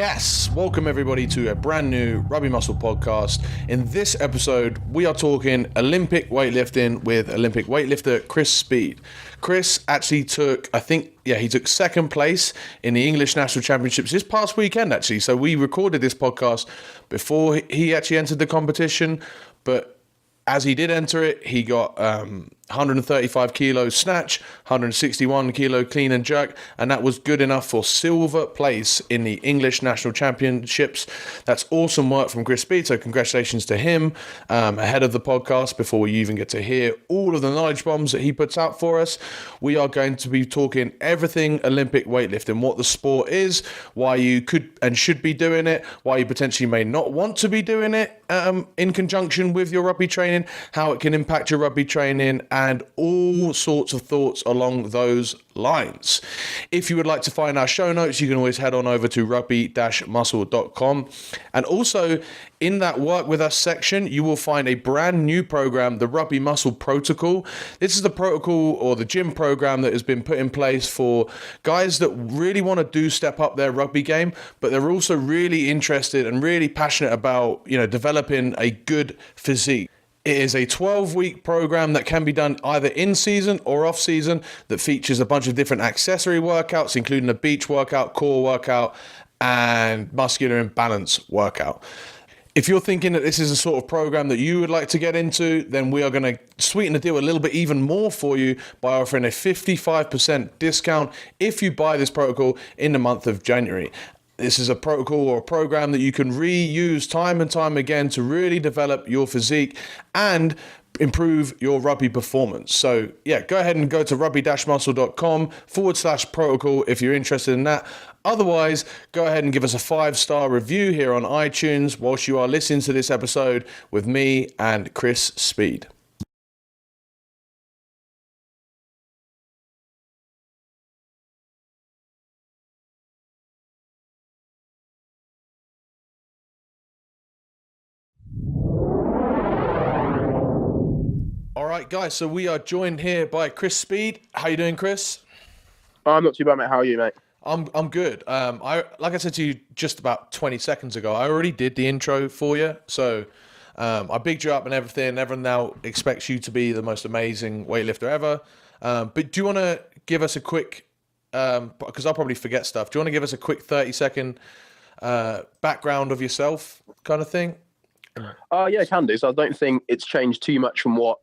Yes, welcome everybody to a brand new Rugby Muscle podcast. In this episode, we are talking Olympic weightlifting with Olympic weightlifter Khrys Speed. Khrys actually took, he took second place in the English National Championships this past weekend, actually. So we recorded this podcast before he actually entered the competition, but as he did enter it, he got 135 kilo snatch, 161 kilo clean and jerk, and that was good enough for silver place in the English National Championships. That's awesome work from Khrys Speed, so congratulations to him ahead of the podcast before we even get to hear all of the knowledge bombs that he puts out for us. We are going to be talking everything Olympic weightlifting, what the sport is, why you could and should be doing it, why you potentially may not want to be doing it in conjunction with your rugby training, how it can impact your rugby training, and all sorts of thoughts along those lines. If you would like to find our show notes, you can always head on over to rugby-muscle.com. And also in that work with us section, you will find a brand new program, the Rugby Muscle Protocol. This is the protocol or the gym program that has been put in place for guys that really want to step up their rugby game, but they're also really interested and really passionate about, developing a good physique. It is a 12-week program that can be done either in season or off season that features a bunch of different accessory workouts, including a beach workout, core workout, and muscular and balance workout. If you're thinking that this is a sort of program that you would like to get into, then we are going to sweeten the deal a little bit even more for you by offering a 55% discount if you buy this protocol in the month of January. This is a protocol or a program that you can reuse time and time again to really develop your physique and improve your rugby performance. So go ahead and go to rugby-muscle.com/protocol if you're interested in that. Otherwise, go ahead and give us a 5-star review here on iTunes whilst you are listening to this episode with me and Khrys Speed. All right, guys, so we are joined here by Khrys Speed. How you doing, Khrys? I'm not too bad, mate. How are you, mate? I'm good. Like I said to you just about 20 seconds ago, I already did the intro for you. So I bigged you up and everything. Everyone now expects you to be the most amazing weightlifter ever. But do you want to give us a quick, because I'll probably forget stuff. Do you want to give us a quick 30-second background of yourself kind of thing? Yeah, I can do. So I don't think it's changed too much from what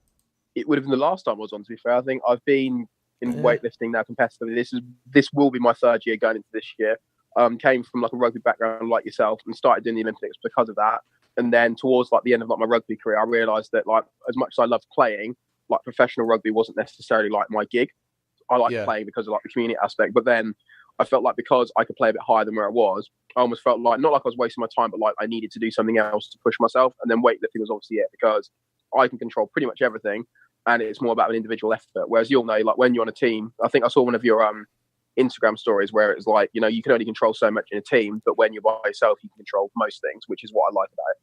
it would have been the last time I was on, to be fair. I think I've been in weightlifting now competitively. This will be my third year going into this year. Came from like a rugby background like yourself and started doing the Olympics because of that. And then towards like the end of like my rugby career, I realised that like as much as I loved playing, like professional rugby wasn't necessarily like my gig. I liked playing because of like the community aspect. But then I felt like because I could play a bit higher than where I was, I almost felt like, not like I was wasting my time, but like I needed to do something else to push myself. And then weightlifting was obviously it, because I can control pretty much everything. And it's more about an individual effort. Whereas you'll know, like when you're on a team, I think I saw one of your Instagram stories where it's like, you can only control so much in a team, but when you're by yourself, you can control most things, which is what I like about it.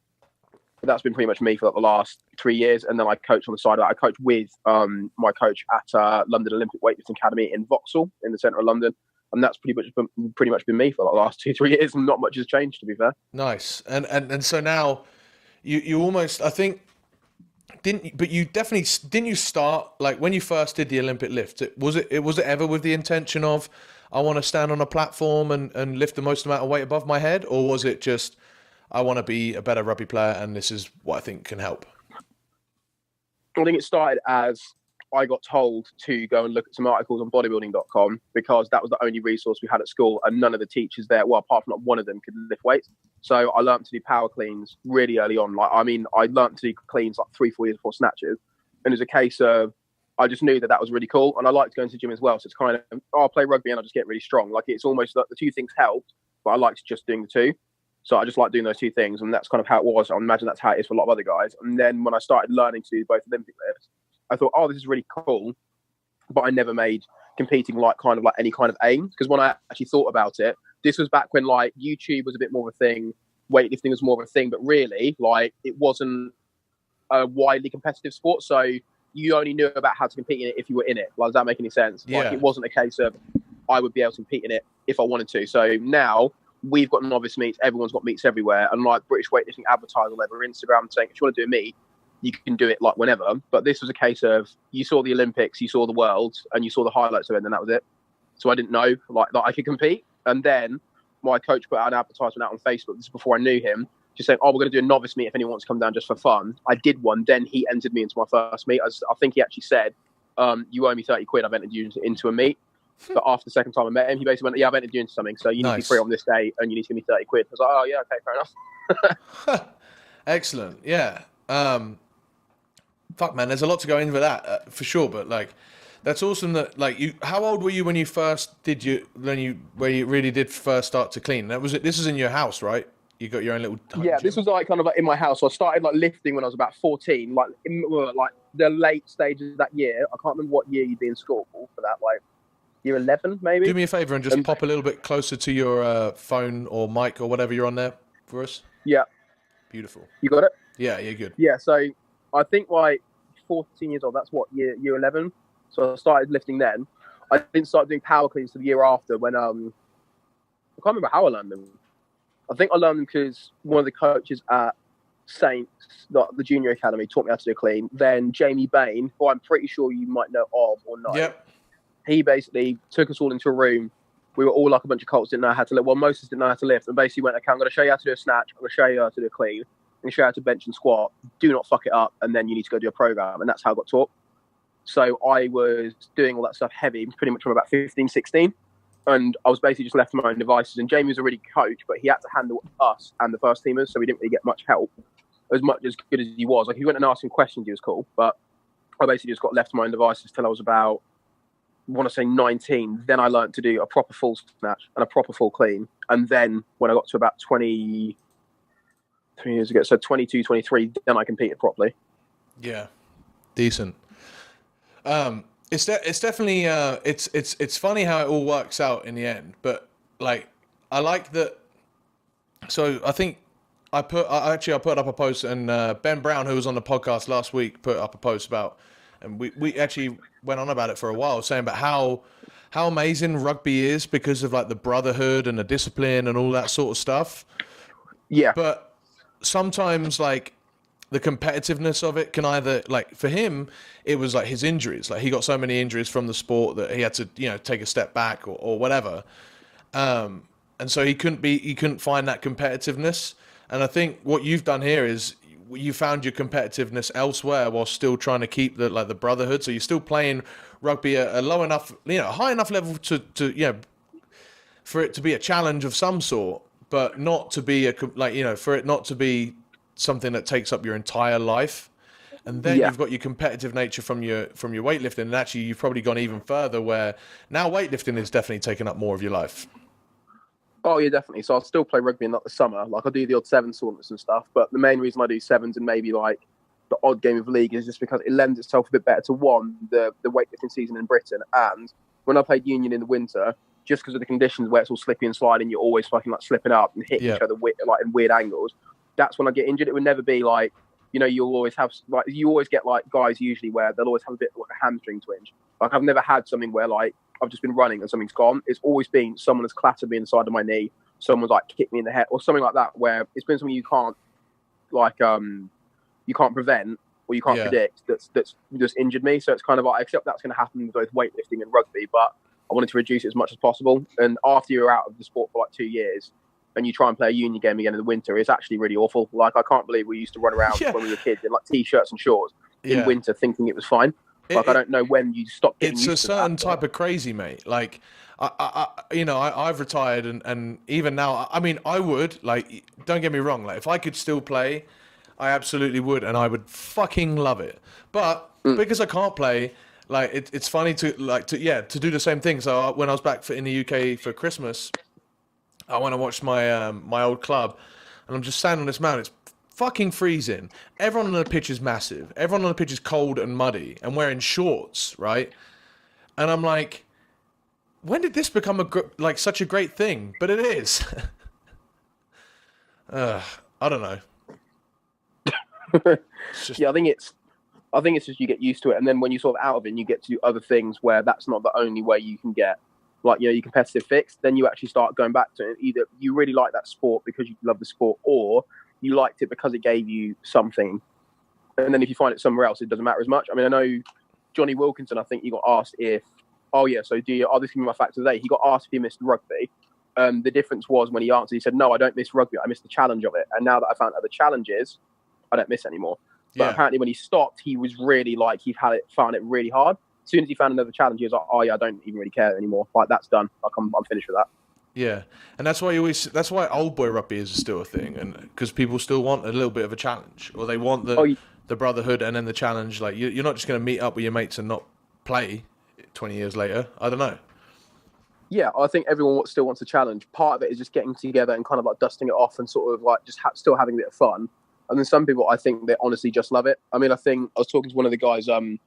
But that's been pretty much me for like the last 3 years. And then I coach on the side of that. I coach with my coach at London Olympic Weightlifting Academy in Vauxhall in the centre of London. And that's pretty much been me for like the last 2-3 years, and not much has changed, to be fair. Nice. And so now you almost, I think, didn't you start like when you first did the Olympic lift? Was it ever with the intention of I want to stand on a platform and lift the most amount of weight above my head, or was it just I want to be a better rugby player and this is what I think can help? I think it started as I got told to go and look at some articles on bodybuilding.com because that was the only resource we had at school, and none of the teachers there, well, apart from not one of them, could lift weights. So I learned to do power cleans really early on. I learned to do cleans like 3-4 years before snatches. And it was a case of, I just knew that was really cool. And I liked going to the gym as well. So it's kind of, I'll play rugby and I'll just get really strong. Like it's almost like the two things helped, but I liked just doing the two. So I just like doing those two things. And that's kind of how it was. I imagine that's how it is for a lot of other guys. And then when I started learning to do both Olympic lifts, I thought, this is really cool. But I never made competing like any kind of aim. Because when I actually thought about it, this was back when like YouTube was a bit more of a thing. Weightlifting was more of a thing, but really like it wasn't a widely competitive sport. So you only knew about how to compete in it if you were in it. Like, does that make any sense? Yeah. Like it wasn't a case of I would be able to compete in it if I wanted to. So now we've got novice meets, everyone's got meets everywhere, and like British weightlifting advertise all over Instagram saying if you want to do a meet, you can do it like whenever. But this was a case of you saw the Olympics, you saw the Worlds, and you saw the highlights of it, and that was it. So I didn't know like that I could compete. And then my coach put out an advertisement out on Facebook. This is before I knew him, just saying, "Oh, we're going to do a novice meet if anyone wants to come down just for fun." I did one. Then he entered me into my first meet. I think he actually said, "You owe me 30 quid. I've entered you into a meet." But after the second time I met him, he basically went, "Yeah, I've entered you into something, so you need to be free on this day, and you need to give me 30 quid." I was like, "Oh yeah, okay, fair enough." Excellent. Yeah. Fuck, man. There's a lot to go into that for sure. But like, that's awesome. That like you. How old were you when you first did where you really did first start to clean? That was it. This was in your house, right? You got your own little yeah. Gym? This was like kind of like in my house. So I started like lifting when I was about 14, like in like the late stages of that year. I can't remember what year you'd be in school for that. Like year 11, maybe. Do me a favor and just pop a little bit closer to your phone or mic or whatever you're on there for us. Yeah. Beautiful. You got it? Yeah, you're good. Yeah. So I think like 14 years old. That's what year 11. So I started lifting then. I didn't start doing power cleans till the year after when I can't remember how I learned them. I think I learned them because one of the coaches at Saints, the junior academy, taught me how to do clean. Then Jamie Bain, who I'm pretty sure you might know of or not. Yep. He basically took us all into a room. We were all like a bunch of colts, didn't know how to lift. Well, most of us didn't know how to lift. And basically went, okay, I'm going to show you how to do a snatch. I'm going to show you how to do a clean. I'm going to show you how to bench and squat. Do not fuck it up. And then you need to go do a program. And that's how I got taught. So I was doing all that stuff heavy pretty much from about 15, 16. And I was basically just left to my own devices. And Jamie was a really coach, but he had to handle us and the first teamers. So we didn't really get much help as good as he was. Like, if you went and asked him questions, he was cool. But I basically just got left to my own devices till I was about, I want to say 19. Then I learned to do a proper full snatch and a proper full clean. And then when I got to about 23 years ago, so 22, 23, then I competed properly. Yeah. Decent. It's definitely it's funny how it all works out in the end, but like I like that. So I think I put up a post, and Ben Brown, who was on the podcast last week, put up a post about, and we actually went on about it for a while, saying about how amazing rugby is because of like the brotherhood and the discipline and all that sort of stuff. Yeah, but sometimes like the competitiveness of it can either, like for him, it was like his injuries. Like he got so many injuries from the sport that he had to, take a step back or whatever. And so he couldn't find that competitiveness. And I think what you've done here is you found your competitiveness elsewhere while still trying to keep the brotherhood. So you're still playing rugby at a low enough, high enough level to for it to be a challenge of some sort, but not to be for it not to be something that takes up your entire life. And then you've got your competitive nature from your weightlifting, and actually you've probably gone even further where now weightlifting is definitely taking up more of your life. Oh yeah, definitely. So I'll still play rugby in the summer. Like I do the odd sevens tournaments and stuff, but the main reason I do sevens and maybe like the odd game of league is just because it lends itself a bit better to the weightlifting season in Britain. And when I played union in the winter, just because of the conditions where it's all slippy and sliding, you're always fucking like slipping up and hitting each other like in weird angles. That's when I get injured. It would never be like, you'll always have like, you always get like guys usually where they'll always have a bit of like a hamstring twinge. Like I've never had something where like I've just been running and something's gone. It's always been someone has clattered me in the side of my knee, someone's like kicked me in the head or something like that, where it's been something you can't like you can't prevent or you can't predict that's just injured me. So it's kind of like, except that's going to happen with both weightlifting and rugby, but I wanted to reduce it as much as possible. And after you're out of the sport for like 2 years and you try and play a union game again in the winter, it's actually really awful. Like I can't believe we used to run around when we were kids in like t-shirts and shorts in winter thinking it was fine. Like I don't know when you stop getting used to that. It's a certain type of crazy, mate. Like I've retired and even now, I mean, I would, like, don't get me wrong, like if I could still play, I absolutely would, and I would fucking love it. But because I can't play, like it's funny to do the same thing. So when I was back in the UK for Christmas, I went and watched my my old club, and I'm just standing on this mountain. It's fucking freezing. Everyone on the pitch is massive. Everyone on the pitch is cold and muddy and wearing shorts, right? And I'm like, when did this become such a great thing? But it is. I don't know. Yeah, I think it's just you get used to it, and then when you sort of out of it, and you get to do other things where that's not the only way you can get like, you know, your competitive fix, then you actually start going back to it. Either you really like that sport because you love the sport, or you liked it because it gave you something. And then if you find it somewhere else, it doesn't matter as much. I mean, I know Johnny Wilkinson, I think he got asked if, this can be my fact of the day. He got asked if he missed rugby. The difference was when he answered, he said, no, I don't miss rugby. I miss the challenge of it. And now that I found other challenges, I don't miss anymore. But apparently when he stopped, he was really like, found it really hard. As soon as he found another challenge, he was like, oh yeah, I don't even really care anymore. Like, that's done. Like, I'm finished with that. Yeah, and that's why old boy rugby is still a thing, and because people still want a little bit of a challenge, or they want the brotherhood and then the challenge. Like, you're not just going to meet up with your mates and not play 20 years later. I don't know. Yeah, I think everyone still wants a challenge. Part of it is just getting together and kind of like dusting it off and sort of like just still having a bit of fun. And then some people, I think they honestly just love it. I mean, I think I was talking to one of the guys, one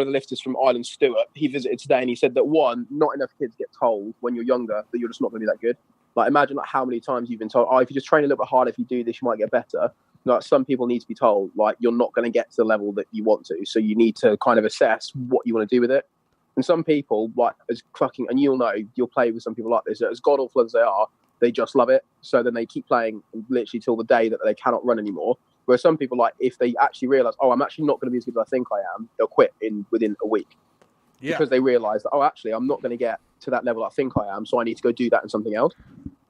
of the lifters from Ireland, Stuart. He visited today and he said that, one, not enough kids get told when you're younger that you're just not going to be that good. Like, imagine like how many times you've been told, if you just train a little bit harder, if you do this, you might get better. Like, some people need to be told, like, you're not going to get to the level that you want to. So you need to kind of assess what you want to do with it. And some people, like, as clucking, and you'll know, you'll play with some people like this, as god awful as they are, they just love it. So then they keep playing literally till the day that they cannot run anymore. Whereas some people, like, if they actually realise, I'm actually not going to be as good as I think I am, they'll quit within a week. Yeah. Because they realise that, actually, I'm not going to get to that level I think I am, so I need to go do that in something else.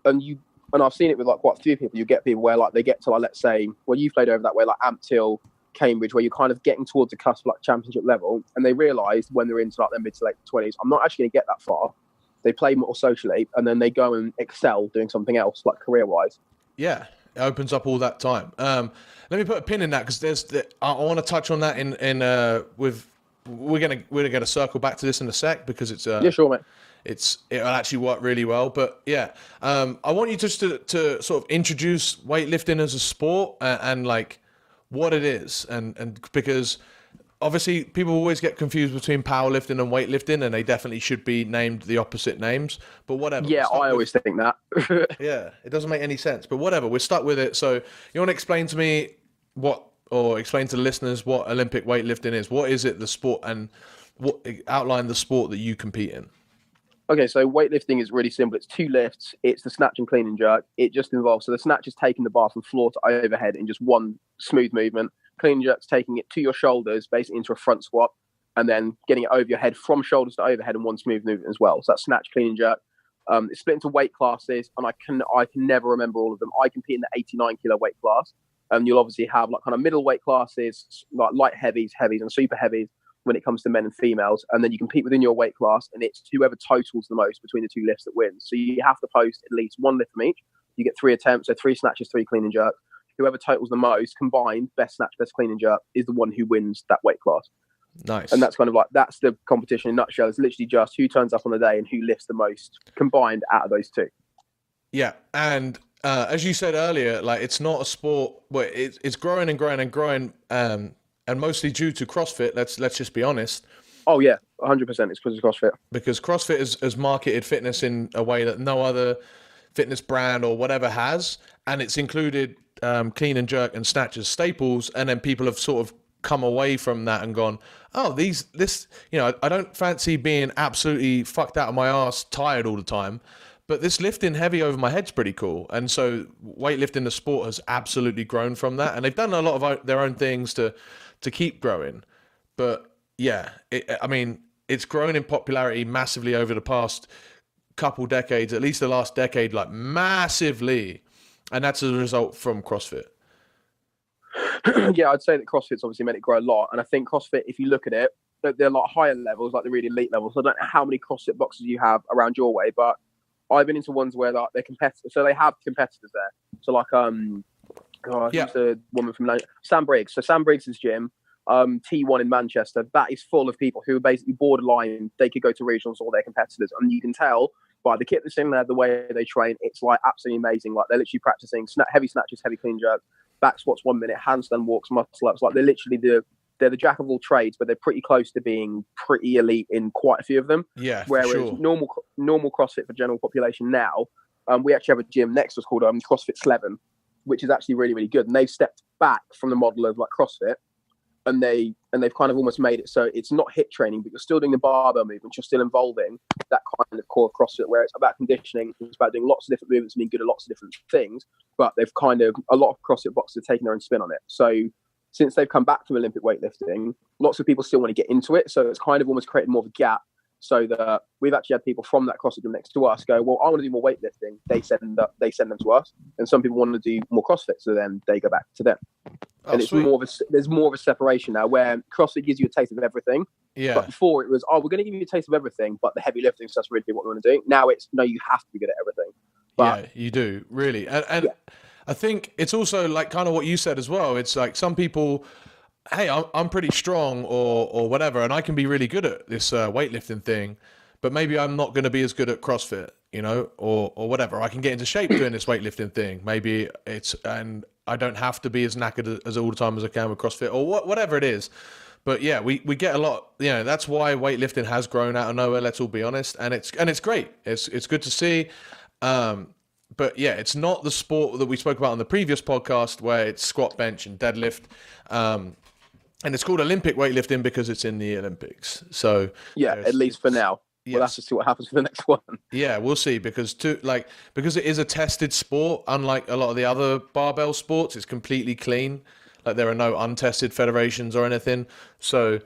And I've seen it with, like, quite a few people. You get people where, like, they get to, like, let's say, well, you played over that way, like Amptill, Cambridge, where you're kind of getting towards the cusp of, like, championship level, and they realise when they're into, like, their mid to late 20s, I'm not actually going to get that far. They play more socially, and then they go and excel doing something else, like, career-wise. Yeah. It opens up all that time. Let me put a pin in that, because I want to touch on that we're gonna circle back to this in a sec, because it's yeah, sure, mate. It'll actually work really well. But yeah, I want you just to sort of introduce weightlifting as a sport and like what it is, and because obviously people always get confused between powerlifting and weightlifting, and they definitely should be named the opposite names, but whatever. Yeah, I always think that. Yeah, it doesn't make any sense, but whatever, we're stuck with it. So you want to explain to me explain to the listeners what Olympic weightlifting is? What is it, the sport, and outline the sport that you compete in? Okay, so weightlifting is really simple. It's 2 lifts. It's the snatch and clean and jerk. It just involves, so the snatch is taking the bar from floor to overhead in just one smooth movement. Clean and jerk's taking it to your shoulders, basically into a front squat, and then getting it over your head from shoulders to overhead in one smooth movement as well. So that's snatch, clean and jerk. It's split into weight classes, and I can never remember all of them. I compete in the 89 kilo weight class. You'll obviously have like kind of middleweight classes, like light heavies, and super heavies when it comes to men and females. And then you compete within your weight class, and it's whoever totals the most between the 2 lifts that wins. So you have to post at least 1 lift from each. You get 3 attempts, so 3 snatches, 3 clean and jerk. Whoever totals the most combined, best snatch, best clean and jerk, is the one who wins that weight class. Nice. And that's kind of like, that's the competition in a nutshell. It's literally just who turns up on the day and who lifts the most combined out of those 2. Yeah, and as you said earlier, like, it's not a sport where it's growing and growing and growing, and mostly due to CrossFit. Let's just be honest. Oh yeah, 100%. It's because of CrossFit. Because CrossFit has marketed fitness in a way that no other fitness brand or whatever has, and it's included clean and jerk and snatch as staples, and then people have sort of come away from that and gone, I don't fancy being absolutely fucked out of my ass, tired all the time, but this lifting heavy over my head's pretty cool. And so weightlifting, the sport, has absolutely grown from that, and they've done a lot of their own things to keep growing. But yeah, it's grown in popularity massively over the past couple decades, at least the last decade, like massively, and that's as a result from CrossFit. Yeah, I'd say that CrossFit's obviously made it grow a lot, and I think CrossFit, if you look at it, they're like higher levels, like the really elite levels. So I don't know how many CrossFit boxes you have around your way, but I've been into ones where like they're competitors, so they have competitors there. So like who's the woman from Sam Briggs? So Sam Briggs' gym, T1 in Manchester, that is full of people who are basically borderline. They could go to regionals or they're competitors, and you can tell by the kit that's in there, the way they train, it's like absolutely amazing. Like, they're literally practicing heavy snatches, heavy clean jerks, back squats 1 minute, handstand walks, muscle ups. Like, they're literally they're the jack of all trades, but they're pretty close to being pretty elite in quite a few of them. Yeah, whereas sure. normal CrossFit for general population now, we actually have a gym next to us called CrossFit Slevin, which is actually really, really good. And they've stepped back from the model of like CrossFit, and they've kind of almost made it so it's not HIIT training, but you're still doing the barbell movements. You're still involving that kind of core CrossFit where it's about conditioning. It's about doing lots of different movements and being good at lots of different things. But they've a lot of CrossFit boxers have taken their own spin on it. So since they've come back from Olympic weightlifting, lots of people still want to get into it. So it's kind of almost created more of a gap. So that we've actually had people from that CrossFit gym next to us go, well, I want to do more weightlifting. They send them to us, and some people want to do more CrossFit, so then they go back to them. And it's there's more of a separation now where CrossFit gives you a taste of everything. Yeah. But before it was, we're going to give you a taste of everything, but the heavy lifting stuff's really what we want to do. Now it's no, you have to be good at everything. But, yeah, you do really, and I think it's also like kind of what you said as well. It's like some people, hey, I'm pretty strong or whatever, and I can be really good at this weightlifting thing, but maybe I'm not going to be as good at CrossFit, you know, or whatever. I can get into shape doing this weightlifting thing. Maybe and I don't have to be as knackered as all the time as I can with CrossFit or whatever it is. But yeah, we get a lot, you know, that's why weightlifting has grown out of nowhere, let's all be honest. And it's great. It's good to see. But yeah, it's not the sport that we spoke about on the previous podcast where it's squat, bench and deadlift. And it's called Olympic weightlifting because it's in the Olympics. So yeah, at least for now. Yes. Well, that's just see what happens for the next one. Yeah, we'll see because it is a tested sport, unlike a lot of the other barbell sports, it's completely clean. Like there are no untested federations or anything. So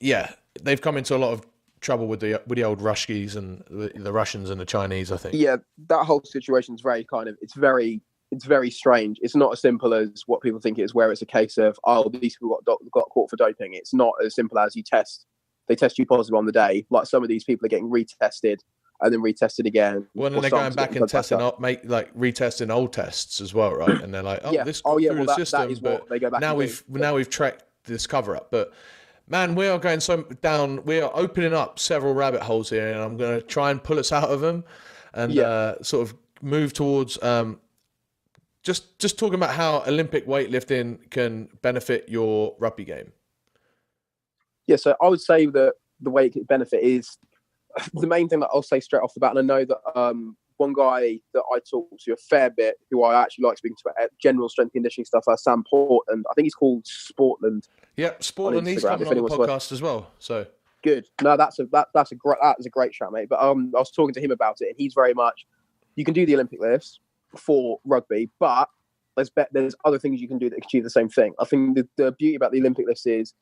yeah, they've come into a lot of trouble with the old Ruskies and the Russians and the Chinese, I think. Yeah, that whole situation is it's very strange. It's not as simple as what people think it is, where it's a case of, oh, these people got caught for doping. It's not as simple as they test you positive on the day. Like some of these people are getting retested and then retested again. Well, and then they're going back and testing retesting old tests as well, right? And they're like, this got through the system, that is what they go back now we've tracked this cover up. But man, we are going we are opening up several rabbit holes here, and I'm going to try and pull us out of them and sort of move towards just talking about how Olympic weightlifting can benefit your rugby game. Yeah, so I would say that the way it can benefit is the main thing that I'll say straight off the bat. And I know that one guy that I talk to a fair bit, who I actually like speaking to about general strength conditioning stuff, Sam Portland. I think he's called Sportland. Yeah, Sportland. He's coming on the podcast as well. So good. No, that is a great shout, mate. But I was talking to him about it, and he's very much, you can do the Olympic lifts for rugby, but there's other things you can do that achieve the same thing. I think the beauty about the Olympic lifts is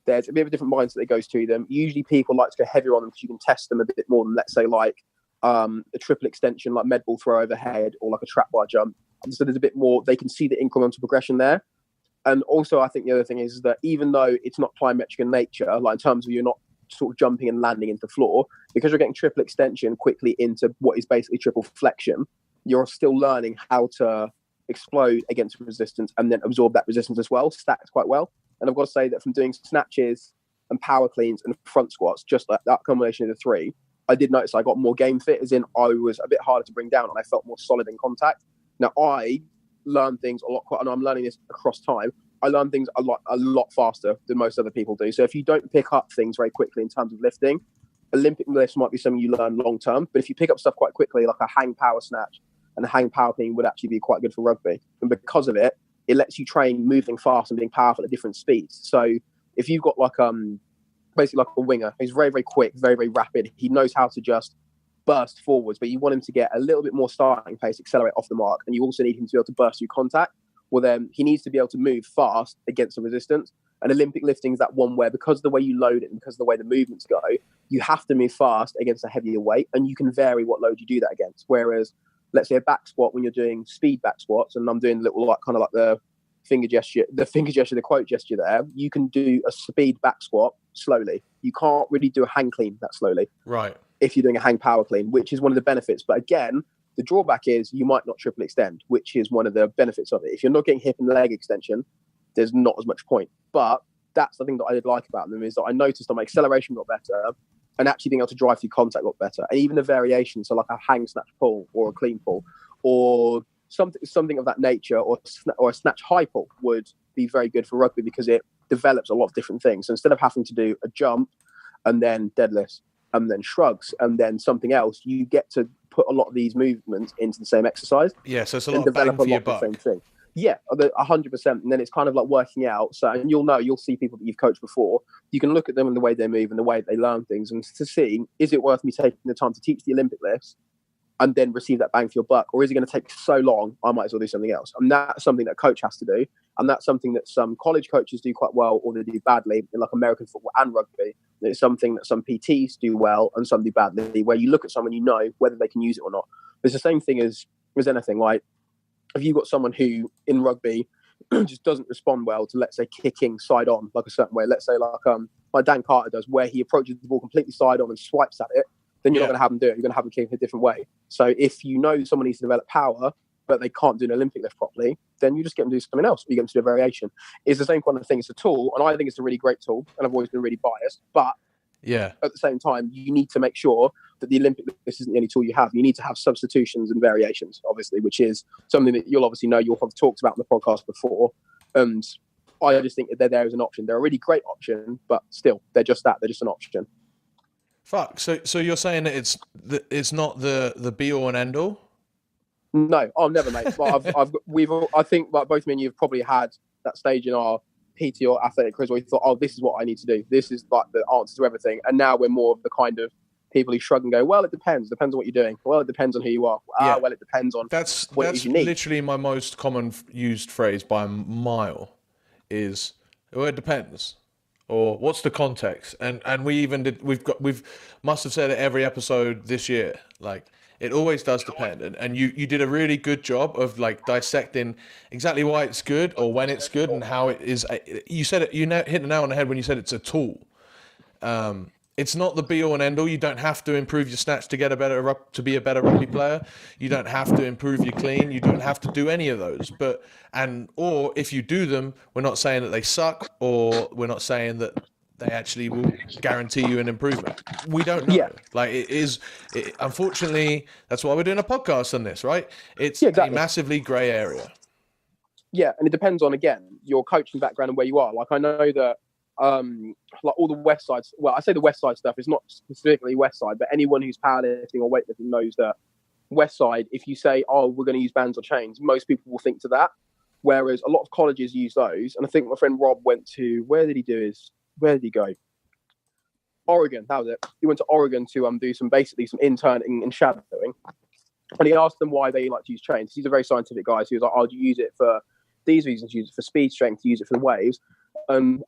there's a bit of a different mindset that goes to them. Usually people like to go heavier on them because you can test them a bit more than, let's say, like a triple extension, like med ball throw overhead, or like a trap bar jump. So there's a bit more, they can see the incremental progression there. And also I think the other thing is that even though it's not plyometric in nature, like in terms of you're not sort of jumping and landing into the floor, because you're getting triple extension quickly into what is basically triple flexion, you're still learning how to explode against resistance and then absorb that resistance as well, stacks quite well. And I've got to say that from doing snatches and power cleans and front squats, just like that combination of the three, I did notice I got more game fit, as in I was a bit harder to bring down and I felt more solid in contact. Now I learn things a lot, and I'm learning this across time. I learn things a lot faster than most other people do. So if you don't pick up things very quickly in terms of lifting, Olympic lifts might be something you learn long term. But if you pick up stuff quite quickly, like a hang power snatch and a hang power clean would actually be quite good for rugby. And because of it, it lets you train moving fast and being powerful at different speeds. So if you've got like basically like a winger who's very, very quick, very, very rapid, he knows how to just burst forwards, but you want him to get a little bit more starting pace, accelerate off the mark, and you also need him to be able to burst through contact. Well, then he needs to be able to move fast against the resistance. And Olympic lifting is that one where, because of the way you load it and because of the way the movements go, you have to move fast against a heavier weight, and you can vary what load you do that against. Whereas, let's say a back squat, when you're doing speed back squats, and I'm doing a little like kind of like the finger gesture, the quote gesture there, you can do a speed back squat slowly. You can't really do a hang clean that slowly. Right. If you're doing a hang power clean, which is one of the benefits. But again, the drawback is you might not triple extend, which is one of the benefits of it. If you're not getting hip and leg extension, there's not as much point. But that's the thing that I did like about them, is that I noticed that my acceleration got better and actually being able to drive through contact got better. And even the variation, so like a hang snatch pull or a clean pull or something of that nature, or a snatch high pull would be very good for rugby because it develops a lot of different things. So instead of having to do a jump and then deadlifts and then shrugs and then something else, you get to put a lot of these movements into the same exercise. Yeah, so it's a lot of bang for your buck. Same thing. Yeah, 100%. And then it's kind of like working out. So, and you'll see people that you've coached before. You can look at them and the way they move and the way they learn things, and to see, is it worth me taking the time to teach the Olympic lifts and then receive that bang for your buck, or is it going to take so long? I might as well do something else. And that's something that a coach has to do, and that's something that some college coaches do quite well, or they do badly, in like American football and rugby. It's something that some PTs do well and some do badly, where you look at someone, you know whether they can use it or not. It's the same thing as anything. Like, if you've got someone who in rugby just doesn't respond well to, let's say, kicking side on like a certain way, let's say like Dan Carter does, where he approaches the ball completely side on and swipes at it, then you're not going to have him do it. You're going to have him kick a different way. So if you know someone needs to develop power, but they can't do an Olympic lift properly, then you just get them to do something else. Or you get them to do a variation. It's the same kind of thing. It's a tool, and I think it's a really great tool, and I've always been really biased. But at the same time, you need to make sure that the Olympic lift isn't the only tool you have. You need to have substitutions and variations, obviously, which is something that you'll obviously know. You'll have talked about on the podcast before. And I just think that they're there as an option. They're a really great option, but still, they're just that. They're just an option. Fuck. So you're saying that it's not the be all and end all? No, I'll never, mate. But I think like both me and you have probably had that stage in our PT or athletic careers where we thought, oh, this is what I need to do. This is like the answer to everything. And now we're more of the kind of people who shrug and go, well, it depends. Depends on what you're doing. Well, it depends on who you are. Well, it depends on what you need. Literally my most common used phrase by a mile is, well, it depends. Or what's the context? And we've must have said it every episode this year. Like, it always does depend. And you did a really good job of like dissecting exactly why it's good or when it's good and how it is. You said it, hit the nail on the head when you said it's a tool. It's not the be all and end all. You don't have to improve your snatch to be a better rugby player. You don't have to improve your clean. You don't have to do any of those. Or if you do them, we're not saying that they suck, or we're not saying that they actually will guarantee you an improvement. We don't know. Like unfortunately, that's why we're doing a podcast on this, right? It's a massively grey area. Yeah, and it depends on, again, your coaching background and where you are. Like, I know that like all the West Side, well, I say the West Side stuff is not specifically West Side, but anyone who's powerlifting or weightlifting knows that West Side, if you say, oh, we're going to use bands or chains, most people will think to that. Whereas a lot of colleges use those. And I think my friend Rob went to, where did he go? Oregon, that was it. He went to Oregon to do some interning and shadowing. And he asked them why they like to use chains. He's a very scientific guy. So he was like, oh, do you use it for these reasons? Use it for speed, strength, use it for the waves. One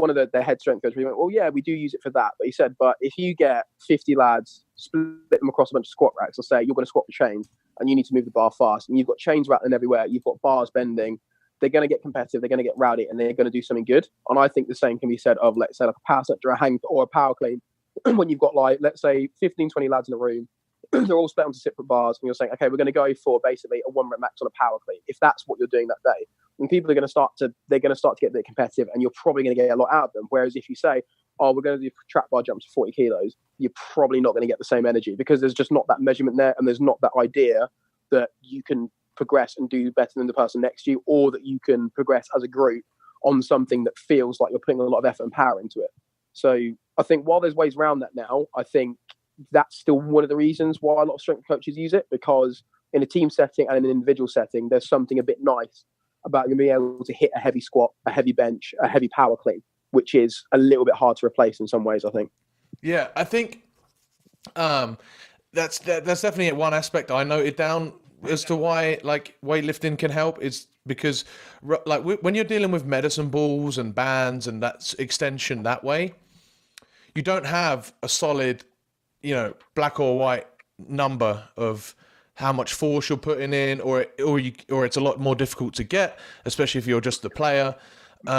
of their head strength coaches went, well, yeah, we do use it for that. But he said, but if you get 50 lads, split them across a bunch of squat racks, or say you're going to squat the chains and you need to move the bar fast, and you've got chains rattling everywhere, you've got bars bending, they're going to get competitive, they're going to get rowdy, and they're going to do something good. And I think the same can be said of, let's say, like a power snatch or a hang or a power clean. When you've got, like, let's say 15, 20 lads in a room, they're all split onto separate bars, and you're saying, okay, we're going to go for basically a 1 rep max on a power clean. If that's what you're doing that day, and people are going to start to get a bit competitive, and you're probably going to get a lot out of them. Whereas if you say, oh, we're going to do trap bar jumps to 40 kilos, you're probably not going to get the same energy, because there's just not that measurement there, and there's not that idea that you can progress and do better than the person next to you, or that you can progress as a group on something that feels like you're putting a lot of effort and power into it. So I think while there's ways around that now, I think that's still one of the reasons why a lot of strength coaches use it, because in a team setting and in an individual setting, there's something a bit nice about being able to hit a heavy squat, a heavy bench, a heavy power clean, which is a little bit hard to replace in some ways, I think. Yeah, I think that's definitely one aspect I noted down as to why like weightlifting can help, is because like when you're dealing with medicine balls and bands and that extension that way, you don't have a solid, black or white number of how much force you're putting in, or it's a lot more difficult to get, especially if you're just the player. You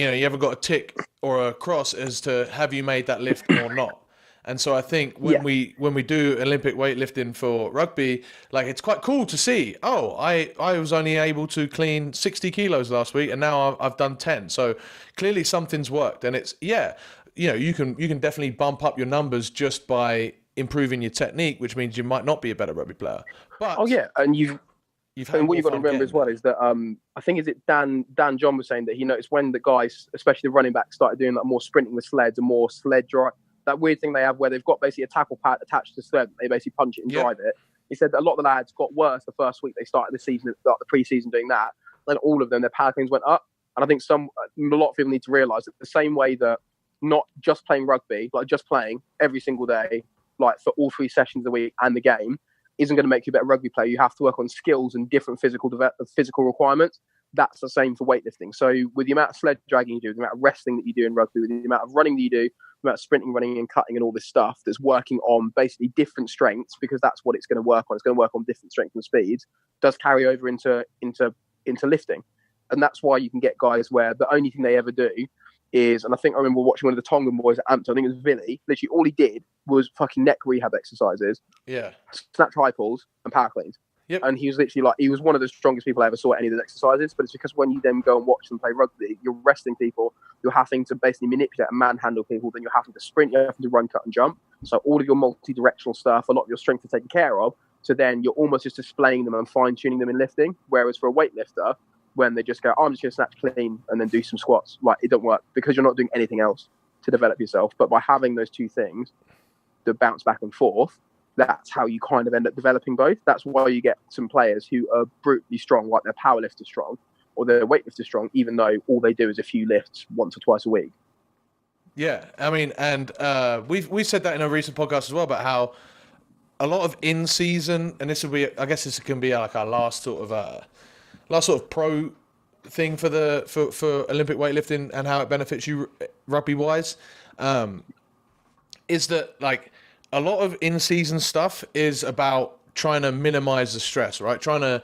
haven't got a tick or a cross as to have you made that lift or not. And so I think when we do Olympic weightlifting for rugby, like, it's quite cool to see, oh, I was only able to clean 60 kilos last week, and now I've done 10. So clearly something's worked, and it's you can definitely bump up your numbers just by improving your technique, which means you might not be a better rugby player. But and what you've got to remember as well is that I think Dan John was saying that he noticed when the guys, especially the running backs, started doing like more sprinting with sleds and more sled drive, that weird thing they have where they've got basically a tackle pad attached to the sled, they basically punch it and drive it. He said that a lot of the lads got worse the first week they started the season, like the pre-season, doing that. and all of them, their power cleans went up. And I think a lot of people need to realise that the same way that not just playing rugby, like just playing every single day, like for all 3 sessions a week and the game, isn't going to make you a better rugby player. You have to work on skills and different physical requirements. That's the same for weightlifting. So with the amount of sled dragging you do, the amount of wrestling that you do in rugby, with the amount of running that you do, the amount of sprinting, running and cutting and all this stuff that's working on basically different strengths, because that's what it's going to work on. It's going to work on different strengths and speeds, does carry over into lifting. And that's why you can get guys where the only thing they ever do is, and I think I remember watching one of the Tongan boys at Ampton, I think it was Billy, literally all he did was fucking neck rehab exercises, snatch high pulls and power cleans. Yep. And he was literally like, he was one of the strongest people I ever saw at any of those exercises. But it's because when you then go and watch them play rugby, you're wrestling people, you're having to basically manipulate and manhandle people, then you're having to sprint, you're having to run, cut and jump. So all of your multi-directional stuff, a lot of your strength is taken care of. So then you're almost just displaying them and fine-tuning them in lifting. Whereas for a weightlifter, when they just go, I'm just going to snatch clean and then do some squats, like it don't work because you're not doing anything else to develop yourself. But by having those two things, the bounce back and forth, that's how you kind of end up developing both. That's why you get some players who are brutally strong, like their power lifter strong or their weightlifter strong, even though all they do is a few lifts once or twice a week. Yeah, I mean, and we said that in a recent podcast as well about how a lot of in season, and this will be, I guess, this can be like our last sort of pro thing for Olympic weightlifting and how it benefits you rugby wise, is that like a lot of in season stuff is about trying to minimize the stress, right? Trying to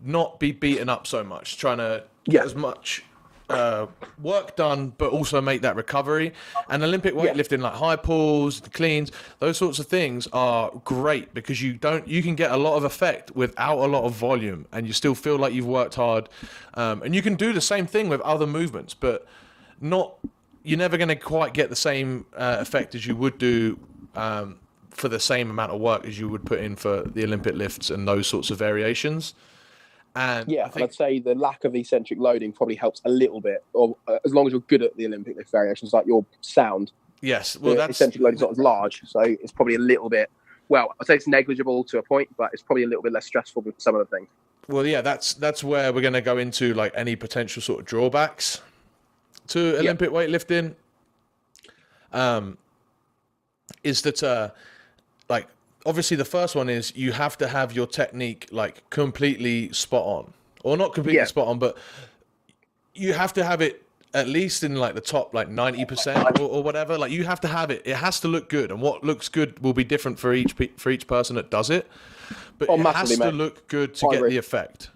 not be beaten up so much, trying to get as much work done, but also make that recovery. And Olympic weightlifting, like high pulls, cleans, those sorts of things are great because you can get a lot of effect without a lot of volume, and you still feel like you've worked hard. And you can do the same thing with other movements, but you're never going to quite get the same effect as you would do for the same amount of work as you would put in for the Olympic lifts and those sorts of variations. And I'd say the lack of eccentric loading probably helps a little bit, or as long as you're good at the Olympic lift variations, like your sound. Yes, well, the eccentric loading is not as large, so it's probably a little bit. Well, I'd say it's negligible to a point, but it's probably a little bit less stressful than some of the things. Well, yeah, that's where we're going to go into like any potential sort of drawbacks to Olympic weightlifting. Is that like obviously the first one is you have to have your technique like completely spot on, or not completely spot on, but you have to have it at least in like the top like 90% or whatever. Like you have to have it. It has to look good, and what looks good will be different for each person that does it. But it has to look good to get the effect.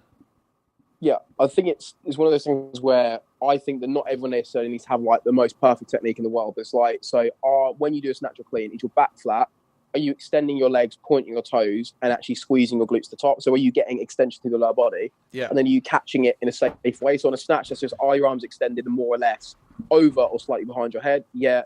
Yeah, I think it's one of those things where I think that not everyone necessarily needs to have like the most perfect technique in the world. But it's like, so when you do a snatch or clean, is your back flat? Are you extending your legs, pointing your toes, and actually squeezing your glutes to the top? So are you getting extension through the lower body? Yeah. And then are you catching it in a safe way? So on a snatch, that's just are your arms extended and more or less over or slightly behind your head? Yeah.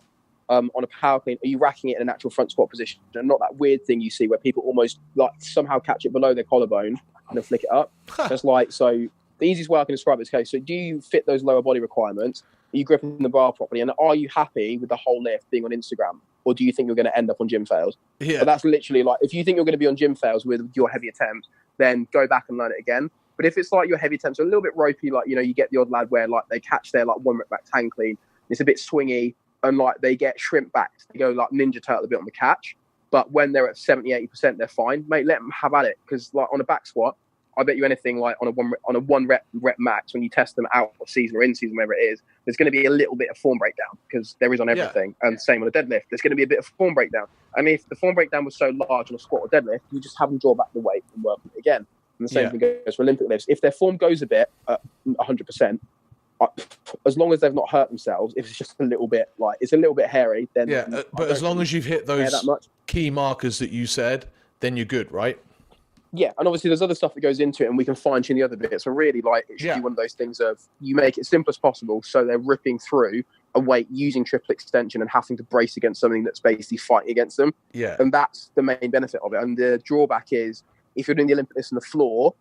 On a power clean, are you racking it in a natural front squat position? And not that weird thing you see where people almost like somehow catch it below their collarbone and then flick it up. It's like, so the easiest way I can describe it is, okay, so do you fit those lower body requirements? Are you gripping the bar properly? And are you happy with the whole lift being on Instagram? Or do you think you're going to end up on gym fails? Yeah. But that's literally like, if you think you're going to be on gym fails with your heavy attempts, then go back and learn it again. But if it's like your heavy attempts are a little bit ropey, like, you know, you get the odd lad where like they catch their like 1 rep back hang clean, it's a bit swingy, and like they get shrimp backed, they go like Ninja Turtle a bit on the catch. But when they're at 70-80%, they're fine. Mate, let them have at it. Because like on a back squat, I bet you anything, like on a one rep max, when you test them out of season or in season, wherever it is, there's going to be a little bit of form breakdown, because there is on everything. Yeah. And same on a deadlift, there's going to be a bit of form breakdown. And if the form breakdown was so large on a squat or deadlift, you just have them draw back the weight and work it again. And the same thing goes for Olympic lifts. If their form goes a bit, 100%, as long as they've not hurt themselves, if it's just a little bit, like it's a little bit hairy, then but as long as you've hit those key markers that you said, then you're good, right? Yeah, and obviously there's other stuff that goes into it, and we can fine tune the other bits. So really, like, it should be one of those things of you make it simple as possible, so they're ripping through a weight using triple extension and having to brace against something that's basically fighting against them. Yeah, and that's the main benefit of it. And the drawback is if you're doing the Olympic lifts on the floor,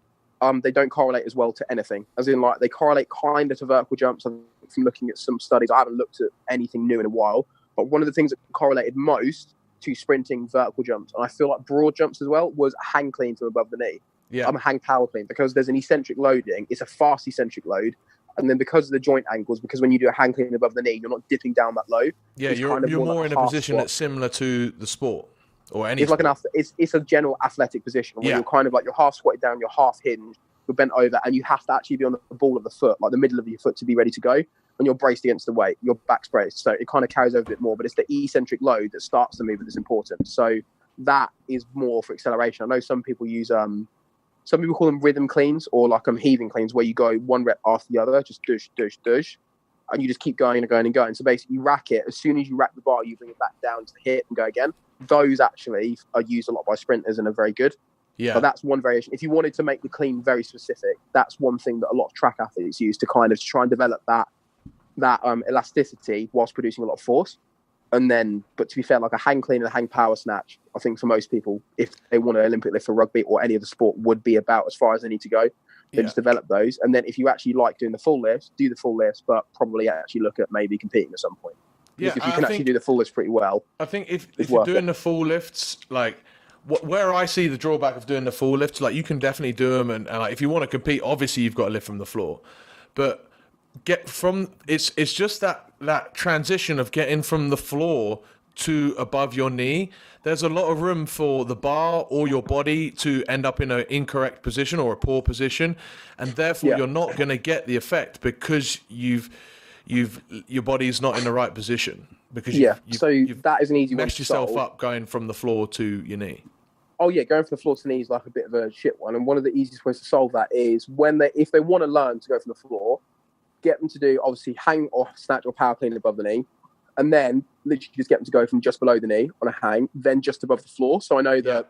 they don't correlate as well to anything. As in, like, they correlate kind of to vertical jumps. From looking at some studies, I haven't looked at anything new in a while, but one of the things that correlated most to sprinting, vertical jumps, and I feel like broad jumps as well, was a hang clean from above the knee. Yeah. hang power clean, because there's an eccentric loading. It's a fast eccentric load. And then because of the joint angles, because when you do a hang clean above the knee, you're not dipping down that low. Yeah, It's you're kind of more like in a position squat. that's similar to the sport or any It's like sport. it's a general athletic position where you're kind of like, you're half squatted down, you're half hinged, you're bent over, and you have to actually be on the ball of the foot, like the middle of your foot, to be ready to go. And you're braced against the weight, your back's braced. So it kind of carries over a bit more, but it's the eccentric load that starts the movement that's important. So that is more for acceleration. I know some people use, some people call them rhythm cleans, or like heaving cleans, where you go one rep after the other, just dush, dush, dush. And you just keep going and going and going. So basically you rack it. As soon as you rack the bar, you bring it back down to the hip and go again. Those actually are used a lot by sprinters and are very good. Yeah. But that's one variation. If you wanted to make the clean very specific, that's one thing that a lot of track athletes use to kind of try and develop that elasticity whilst producing a lot of force. And then, but to be fair, like a hang clean and a hang power snatch, I think for most people, if they want to Olympic lift for rugby or any other sport, would be about as far as they need to go. They just develop those. And then if you actually like doing the full lifts, do the full lifts, but probably actually look at maybe competing at some point. Because if you can actually do the full lifts pretty well. I think if you're doing the full lifts, like where I see the drawback of doing the full lifts, like you can definitely do them. And like, if you want to compete, obviously you've got to lift from the floor. But it's just that transition of getting from the floor to above your knee. There's a lot of room for the bar or your body to end up in an incorrect position or a poor position, and therefore you're not going to get the effect because your body's not in the right position, because you've that is an easy one messed to yourself solve. up going from the floor to your knee. Oh yeah, going from the floor to the knee is like a bit of a shit one. And one of the easiest ways to solve that is if they want to learn to go from the floor, get them to do obviously hang or snatch or power clean above the knee. And then literally just get them to go from just below the knee on a hang, then just above the floor. So I know that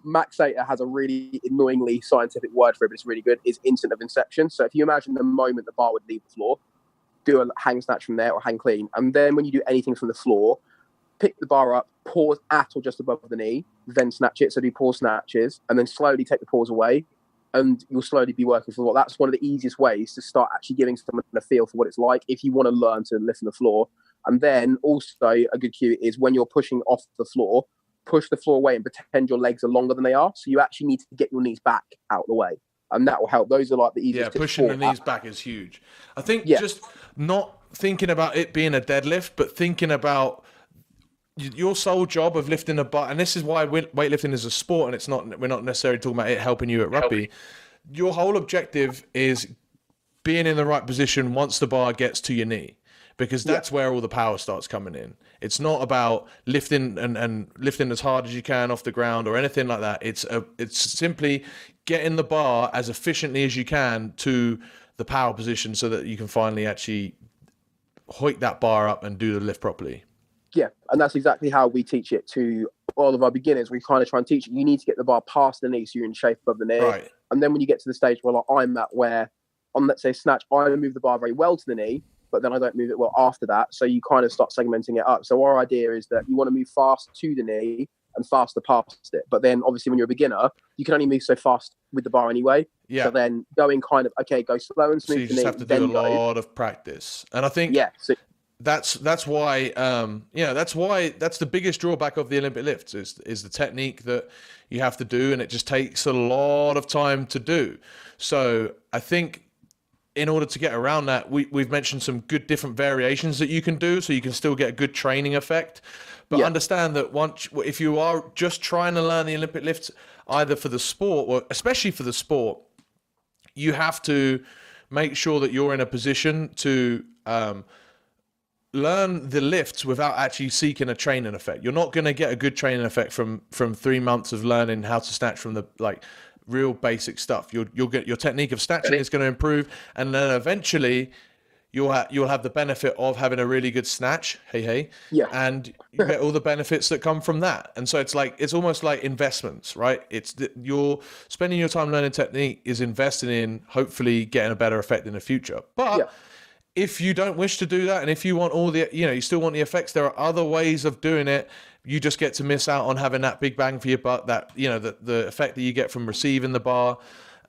Max Sater has a really annoyingly scientific word for it, but it's really good, is instant of inception. So if you imagine the moment the bar would leave the floor, do a hang snatch from there or hang clean. And then when you do anything from the floor, pick the bar up, pause at or just above the knee, then snatch it. So do pause snatches, and then slowly take the pause away. And you'll slowly be working for the floor. That's one of the easiest ways to start actually giving someone a feel for what it's like if you want to learn to lift from the floor. And then also a good cue is when you're pushing off the floor, push the floor away and pretend your legs are longer than they are. So you actually need to get your knees back out of the way. And that will help. Those are like the easiest. Yeah, pushing the knees back is huge. I think just not thinking about it being a deadlift, but thinking about your sole job of lifting a bar. And this is why weightlifting is a sport, and we're not necessarily talking about it helping you at rugby. Your whole objective is being in the right position once the bar gets to your knee, because that's where all the power starts coming in. It's not about lifting and lifting as hard as you can off the ground or anything like that. It's simply getting the bar as efficiently as you can to the power position so that you can finally actually hoik that bar up and do the lift properly. Yeah, and that's exactly how we teach it to all of our beginners. We kind of try and teach you need to get the bar past the knee so you're in shape above the knee. Right. And then when you get to the stage where like I'm at, where on, let's say, snatch, I move the bar very well to the knee, but then I don't move it well after that. So you kind of start segmenting it up. So our idea is that you want to move fast to the knee and faster past it. But then obviously when you're a beginner, you can only move so fast with the bar anyway. Yeah. So then going kind of, go slow and smooth. So you just have to do a lot of practice. And I think that's why that's the biggest drawback of the Olympic lifts is the technique that you have to do, and it just takes a lot of time to do. So I think in order to get around that, we've mentioned some good different variations that you can do, so you can still get a good training effect. But understand that if you are just trying to learn the Olympic lifts, either for the sport or especially for the sport, you have to make sure that you're in a position to learn the lifts without actually seeking a training effect. You're not going to get a good training effect from 3 months of learning how to snatch from the real basic stuff. You'll get your technique of snatching is going to improve, and then eventually you'll have the benefit of having a really good snatch. And you get all the benefits that come from that. And so it's almost like investments, right? You're spending your time learning technique is investing in hopefully getting a better effect in the future. But if you don't wish to do that, and if you want all the, you still want the effects, there are other ways of doing it. You just get to miss out on having that big bang for your buck, that, the effect that you get from receiving the bar,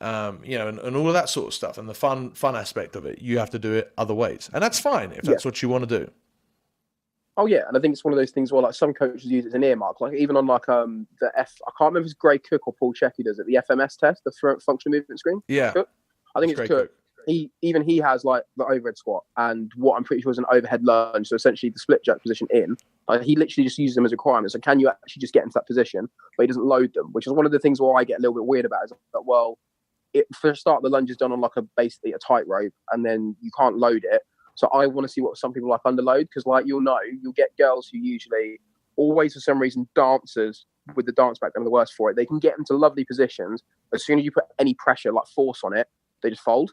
and all of that sort of stuff, and the fun aspect of it. You have to do it other ways, and that's fine if that's what you want to do. Oh yeah, and I think it's one of those things where like some coaches use it as an earmark. Like even on like the I can't remember if it's Gray Cook or Paul Check who does it, the FMS test, the functional movement screen. Yeah, Cook? I think it's Cook. He has like the overhead squat and what I'm pretty sure is an overhead lunge. So essentially the split jerk position in. He literally just uses them as requirements. So can you actually just get into that position? But he doesn't load them, which is one of the things where I get a little bit weird about. Is that, well, for a start, the lunge is done on like basically a tightrope, and then you can't load it. So I want to see what some people like underload, because like you'll get girls who usually always for some reason dancers with the dance background are the worst for it. They can get into lovely positions. As soon as you put any pressure, like force on it, they just fold.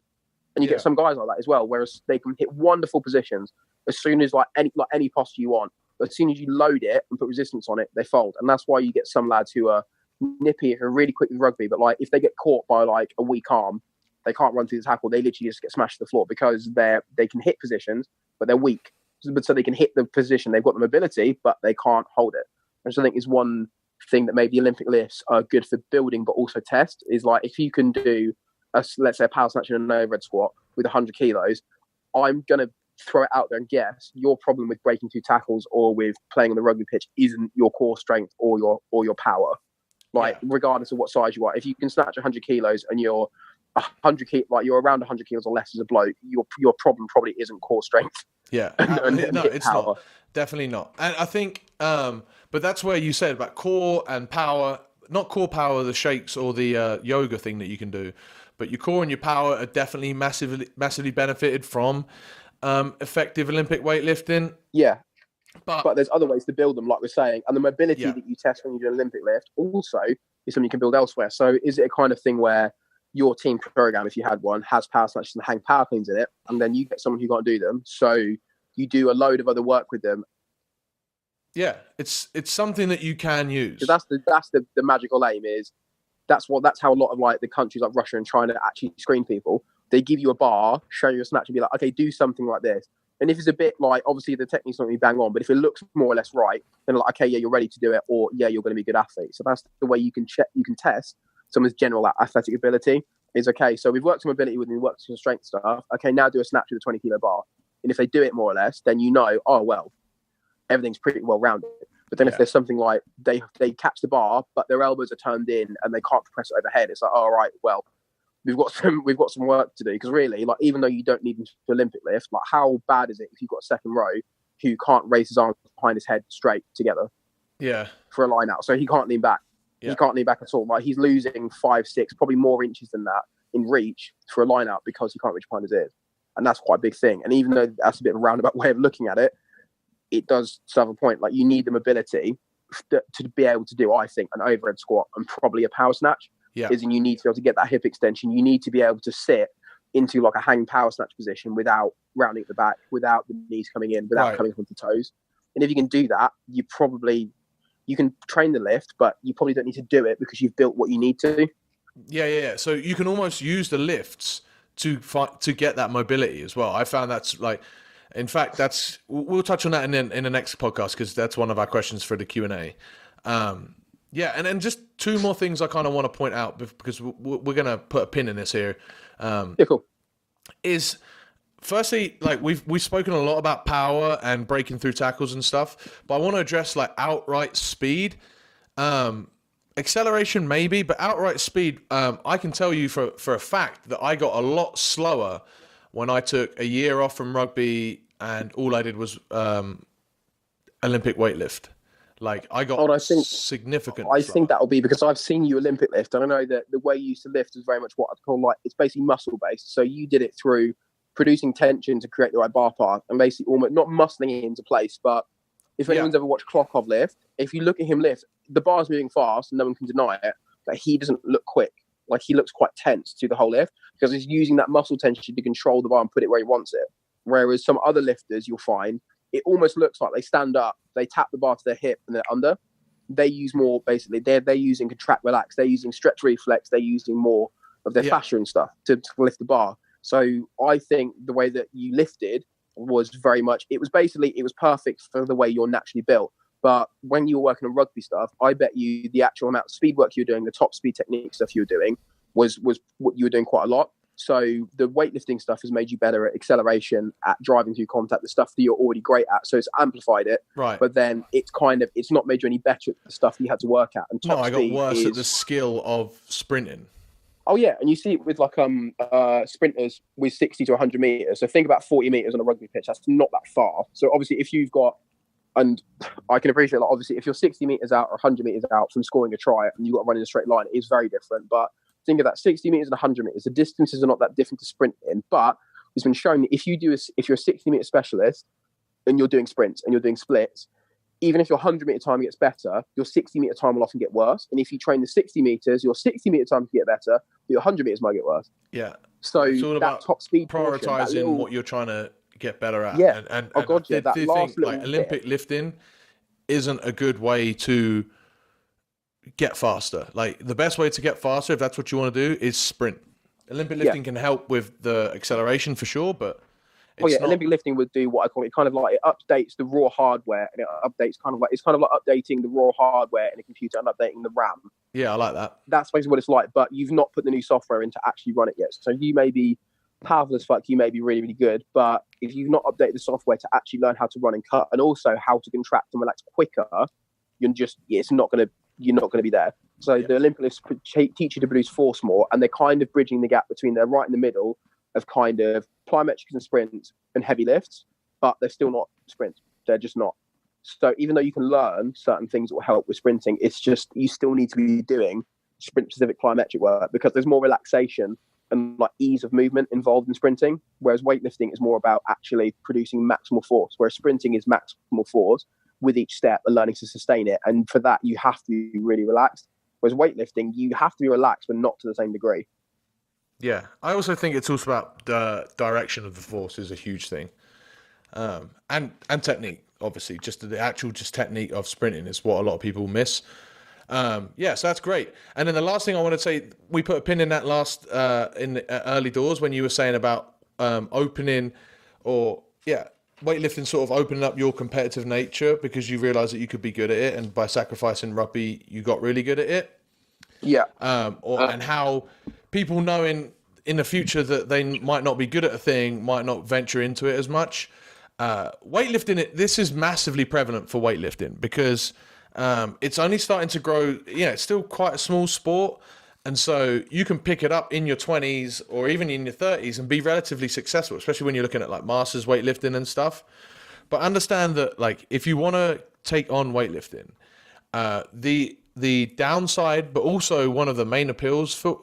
And you get some guys like that as well, whereas they can hit wonderful positions as soon as like any posture you want. But as soon as you load it and put resistance on it, they fold. And that's why you get some lads who are nippy, who are really quick with rugby, but like if they get caught by like a weak arm, they can't run through the tackle. They literally just get smashed to the floor because they can hit positions, but they're weak. So they can hit the position. They've got the mobility, but they can't hold it. Which I think is one thing that maybe Olympic lifts are good for building, but also test, is like if you can do let's say a power snatch and an overhead squat with 100 kilos, I'm going to throw it out there and guess your problem with breaking through tackles or with playing on the rugby pitch isn't your core strength or your power. Regardless of what size you are, if you can snatch 100 kilos and you're 100 like you're around 100 kilos or less as a bloke, your problem probably isn't core strength. Yeah, no, it's power. Not. Definitely not. And I think, but that's where you said about core and power, not core power, the shakes or the yoga thing that you can do, but your core and your power are definitely massively benefited from effective Olympic weightlifting. Yeah. But there's other ways to build them, like we're saying. And the mobility that you test when you do an Olympic lift also is something you can build elsewhere. So is it a kind of thing where your team program, if you had one, has power snatches and hang power cleans in it, and then you get someone who can't do them, so you do a load of other work with them? Yeah, it's something that you can use. So that's the magical aim. Is that's how a lot of like the countries like Russia and China actually screen people. They give you a bar, show you a snatch, and be like, okay, do something like this. And if it's a bit like, obviously the technique's not going to be bang on, but if it looks more or less right, then like, okay, yeah, you're ready to do it, or yeah, you're going to be a good athlete. So that's the way you can test someone's general athletic ability. Is okay, so we've worked on mobility with them, we've worked on strength stuff. Okay, now do a snatch with a 20 kilo bar. And if they do it more or less, then oh, well, everything's pretty well rounded. But then if there's something like they catch the bar, but their elbows are turned in and they can't press it overhead, it's like, all right, well, we've got some work to do. Because really, like, even though you don't need them to Olympic lift, like, how bad is it if you've got a second row who can't raise his arms behind his head straight together? Yeah. For a line out, so he can't lean back. Yeah. He can't lean back at all. Like, he's losing 5, 6, probably more inches than that in reach for a line out because he can't reach behind his ears, and that's quite a big thing. And even though that's a bit of a roundabout way of looking at it, it does serve a point. Like, you need the mobility to be able to do, I think, an overhead squat and probably a power snatch. Yeah. And you need to be able to get that hip extension. You need to be able to sit into like a hang power snatch position without rounding at the back, without the knees coming in, without coming onto the toes. And if you can do that, you can train the lift, but you probably don't need to do it because you've built what you need to. Yeah. So you can almost use the lifts to get that mobility as well. I found that's like, in fact, we'll touch on that in the next podcast because that's one of our questions for the Q&A. Yeah, and then just two more things I kind of want to point out because we're going to put a pin in this here. Yeah, cool. Is firstly, like we've spoken a lot about power and breaking through tackles and stuff, but I want to address like outright speed. Acceleration maybe, but outright speed, I can tell you for a fact that I got a lot slower when I took a year off from rugby and all I did was Olympic weightlift. Like, I got significant. I think that'll be because I've seen you Olympic lift. And I know that the way you used to lift is very much what I'd call like, it's basically muscle based. So you did it through producing tension to create the right bar path and basically almost not muscling it into place. But if anyone's ever watched Klokov lift, if you look at him lift, the bar's moving fast and no one can deny it, but he doesn't look quick. Like, he looks quite tense to the whole lift because he's using that muscle tension to control the bar and put it where he wants it. Whereas some other lifters, you'll find, it almost looks like they stand up, they tap the bar to their hip and they're under. They use more, basically, they're using contract, relax, they're using stretch reflex, they're using more of their fascia and stuff to lift the bar. So I think the way that you lifted was very much, it was perfect for the way you're naturally built. But when you were working on rugby stuff, I bet you the actual amount of speed work you were doing, the top speed technique stuff you were doing, was what you were doing quite a lot. So the weightlifting stuff has made you better at acceleration, at driving through contact, the stuff that you're already great at. So it's amplified it. Right. But then it's not made you any better at the stuff you had to work at. And top No, I got speed worse is, at the skill of sprinting. Oh yeah, and you see it with like sprinters with 60 to 100 meters. So think about 40 meters on a rugby pitch. That's not that far. So obviously, if you've got, and I can appreciate, like, obviously, if you're 60 meters out or 100 meters out from scoring a try and you've got to run in a straight line, it is very different. But think of that, 60 meters and 100 meters. The distances are not that different to sprinting, but it's been shown that if you're a 60 meter specialist and you're doing sprints and you're doing splits, even if your 100 meter time gets better, your 60 meter time will often get worse. And if you train the 60 meters, your 60 meter time can get better, but your 100 meters might get worse. Yeah. So it's all that about top speed prioritizing what you're trying to get better at. Yeah. And oh god, yeah. I That do last think like little Olympic bit. lifting isn't a good way to get faster. Like the best way to get faster, if that's what you want to do, is sprint. Olympic lifting can help with the acceleration for sure, but Olympic lifting would do what I call it, kind of like it updates the raw hardware, and it updates it's kind of like updating the raw hardware in a computer and updating the RAM. Yeah, I like that. That's basically what it's like, but you've not put the new software in to actually run it yet. So you may be powerful as fuck, you may be really, really good, but if you've not updated the software to actually learn how to run and cut, and also how to contract and relax quicker, you're not going to be there. So the Olympic lifts teach you to produce force more, and they're kind of bridging the gap between, they're right in the middle of kind of plyometrics and sprints and heavy lifts, but they're still not sprints. They're just not. So even though you can learn certain things that will help with sprinting, it's just you still need to be doing sprint-specific plyometric work because there's more relaxation and like ease of movement involved in sprinting, whereas weightlifting is more about actually producing maximal force, whereas sprinting is maximal force with each step and learning to sustain it. And for that, you have to be really relaxed. Whereas weightlifting, you have to be relaxed, but not to the same degree. Yeah, I also think it's also about the direction of the force is a huge thing, and technique. Obviously, just the actual technique of sprinting is what a lot of people miss. So that's great. And then the last thing I want to say, we put a pin in that last in the early doors when you were saying about opening, weightlifting sort of opening up your competitive nature because you realised that you could be good at it, and by sacrificing rugby, you got really good at it. Yeah. And how people knowing in the future that they might not be good at a thing, might not venture into it as much. Weightlifting, this is massively prevalent for weightlifting because it's only starting to grow. It's still quite a small sport. And so you can pick it up in your 20s or even in your 30s and be relatively successful, especially when you're looking at like masters weightlifting and stuff. But understand that like if you want to take on weightlifting, the downside, but also one of the main appeals for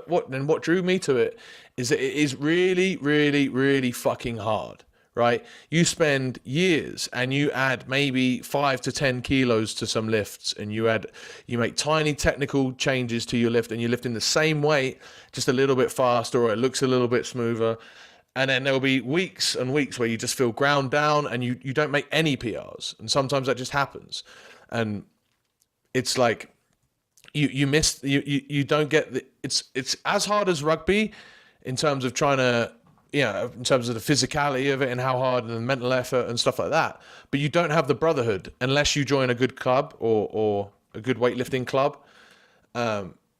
what drew me to it is that it is really, really, really fucking hard, right? You spend years and you add maybe 5 to 10 kilos to some lifts, and you make tiny technical changes to your lift, and you lift in the same weight, just a little bit faster, or it looks a little bit smoother. And then there'll be weeks and weeks where you just feel ground down and you don't make any PRs. And sometimes that just happens. And it's like you don't get it's as hard as rugby in terms of trying to in terms of the physicality of it and how hard and the mental effort and stuff like that, but you don't have the brotherhood unless you join a good club or a good weightlifting club.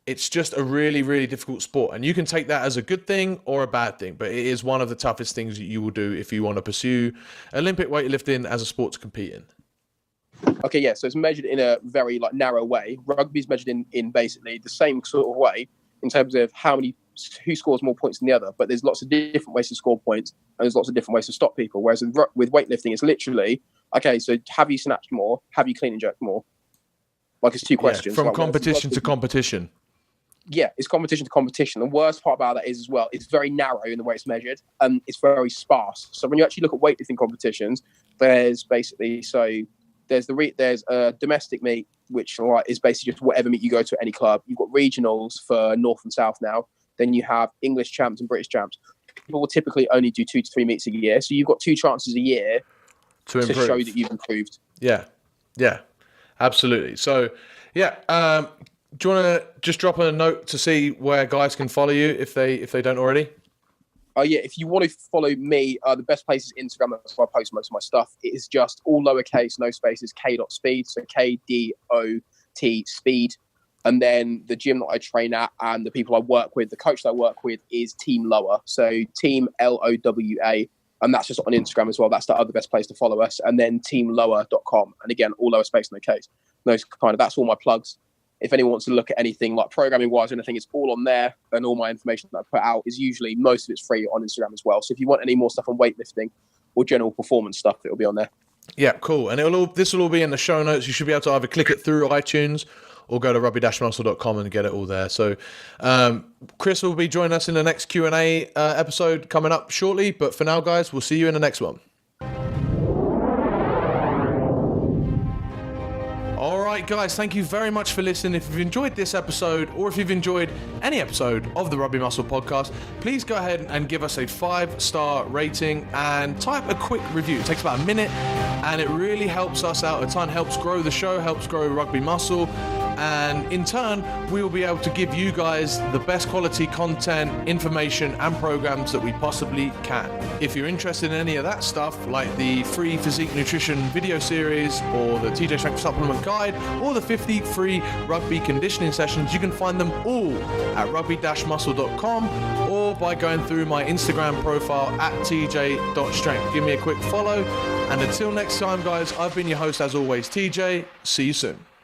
It's just a really, really difficult sport, and you can take that as a good thing or a bad thing, but it is one of the toughest things that you will do if you want to pursue Olympic weightlifting as a sport to compete in. Okay, yeah, so it's measured in a very like narrow way. Rugby is measured in basically the same sort of way in terms of who scores more points than the other, but there's lots of different ways to score points and there's lots of different ways to stop people. Whereas with weightlifting, it's literally, okay, so have you snatched more? Have you clean and jerked more? Like it's two questions. From competition to competition. Yeah, it's competition to competition. The worst part about that is as well, it's very narrow in the way it's measured, and it's very sparse. So when you actually look at weightlifting competitions, there's basically there's a domestic meet, which is basically just whatever meet you go to at any club. You've got regionals for North and South now. Then you have English champs and British champs. People will typically only do 2 to 3 meets a year, so you've got 2 chances a year to show that you've improved. Yeah, absolutely. So, do you want to just drop a note to see where guys can follow you if they don't already? If you want to follow me, the best place is Instagram. That's where I post most of my stuff. It is just all lowercase, no spaces, k.speed, so KDOT speed. And then the gym that I train at and the people I work with, the coach that I work with is Team Lower. So Team LOWA. And that's just on Instagram as well. That's the other best place to follow us. And then teamlower.com. And again, all lowercase, no case. That's all my plugs. If anyone wants to look at anything like programming wise or anything, it's all on there. And all my information that I put out is usually, most of it's free on Instagram as well. So if you want any more stuff on weightlifting or general performance stuff, it'll be on there. Yeah, cool. And this will all be in the show notes. You should be able to either click it through iTunes or go to rugby-muscle.com and get it all there. So Khrys will be joining us in the next Q&A episode coming up shortly. But for now, guys, we'll see you in the next one. All right, guys, thank you very much for listening. If you've enjoyed this episode or if you've enjoyed any episode of the Rugby Muscle podcast, please go ahead and give us a 5-star rating and type a quick review. It takes about a minute and it really helps us out a ton, helps grow the show, helps grow Rugby Muscle. And in turn, we will be able to give you guys the best quality content, information, and programs that we possibly can. If you're interested in any of that stuff, like the free physique nutrition video series, or the TJ Strength Supplement Guide, or the 50 free rugby conditioning sessions, you can find them all at rugby-muscle.com or by going through my Instagram profile at tj.strength. Give me a quick follow. And until next time, guys, I've been your host as always, TJ. See you soon.